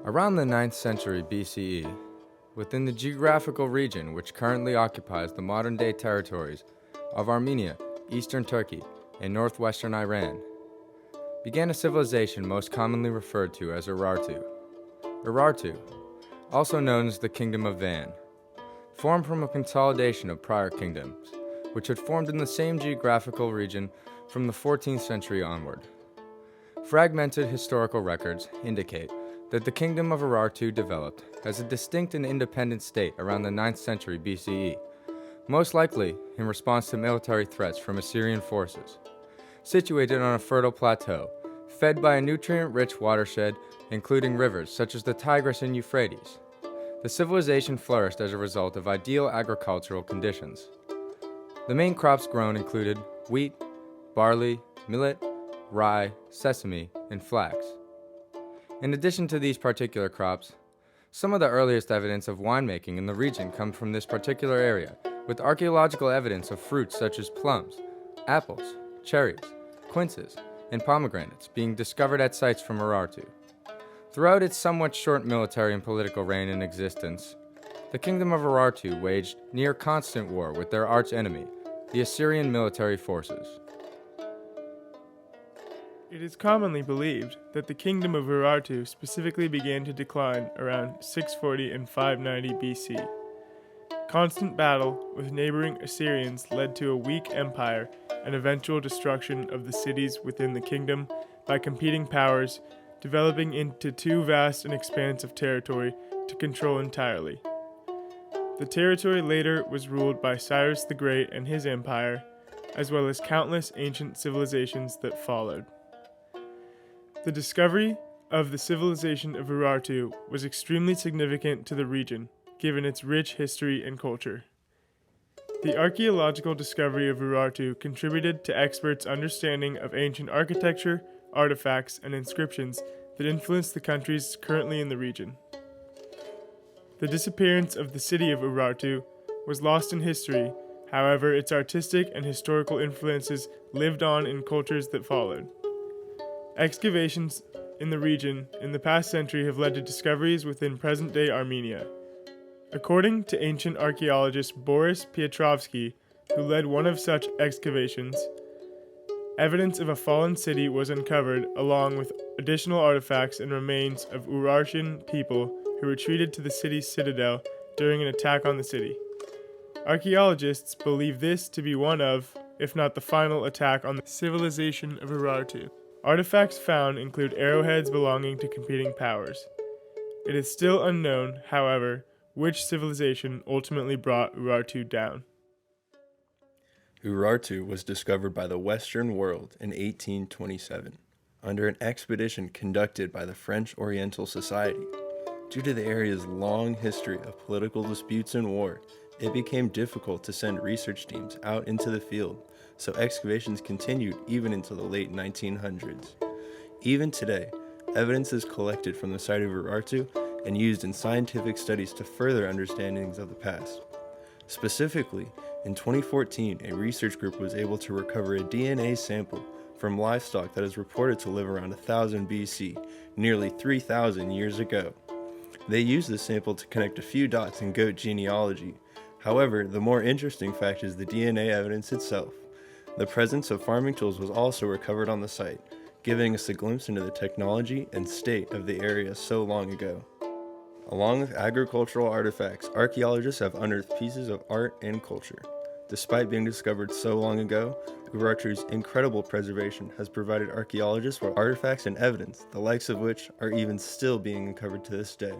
Around the 9th century BCE, within the geographical region which currently occupies the modern-day territories of Armenia, eastern Turkey, and northwestern Iran, began a civilization most commonly referred to as Urartu. Urartu, also known as the Kingdom of Van, formed from a consolidation of prior kingdoms, which had formed in the same geographical region from the 14th century onward. Fragmented historical records indicate that the Kingdom of Urartu developed as a distinct and independent state around the 9th century BCE, most likely in response to military threats from Assyrian forces. Situated on a fertile plateau, fed by a nutrient-rich watershed, including rivers such as the Tigris and Euphrates, the civilization flourished as a result of ideal agricultural conditions. The main crops grown included wheat, barley, millet, rye, sesame, and flax. In addition to these particular crops, some of the earliest evidence of winemaking in the region comes from this particular area, with archaeological evidence of fruits such as plums, apples, cherries, quinces, and pomegranates being discovered at sites from Urartu. Throughout its somewhat short military and political reign in existence, the Kingdom of Urartu waged near constant war with their arch-enemy, the Assyrian military forces. It is commonly believed that the Kingdom of Urartu specifically began to decline around 640 and 590 BC. Constant battle with neighboring Assyrians led to a weak empire and eventual destruction of the cities within the kingdom by competing powers, developing into too vast an expanse of territory to control entirely. The territory later was ruled by Cyrus the Great and his empire, as well as countless ancient civilizations that followed. The discovery of the civilization of Urartu was extremely significant to the region, given its rich history and culture. The archaeological discovery of Urartu contributed to experts' understanding of ancient architecture, artifacts, and inscriptions that influenced the countries currently in the region. The disappearance of the city of Urartu was lost in history, however, its artistic and historical influences lived on in cultures that followed. Excavations in the region in the past century have led to discoveries within present-day Armenia. According to ancient archaeologist Boris Pietrovsky, who led one of such excavations, evidence of a fallen city was uncovered along with additional artifacts and remains of Urartian people who retreated to the city's citadel during an attack on the city. Archaeologists believe this to be one of, if not the final attack on the civilization of Urartu. Artifacts found include arrowheads belonging to competing powers. It is still unknown, however, which civilization ultimately brought Urartu down. Urartu was discovered by the Western world in 1827, under an expedition conducted by the French Oriental Society. Due to the area's long history of political disputes and war, it became difficult to send research teams out into the field, so excavations continued even into the late 1900s. Even today, evidence is collected from the site of Urartu and used in scientific studies to further understandings of the past. Specifically, in 2014, a research group was able to recover a DNA sample from livestock that is reported to live around 1000 BC, nearly 3,000 years ago. They used this sample to connect a few dots in goat genealogy. However, the more interesting fact is the DNA evidence itself. The presence of farming tools was also recovered on the site, giving us a glimpse into the technology and state of the area so long ago. Along with agricultural artifacts, archaeologists have unearthed pieces of art and culture. Despite being discovered so long ago, Urartu's incredible preservation has provided archaeologists with artifacts and evidence, the likes of which are even still being uncovered to this day.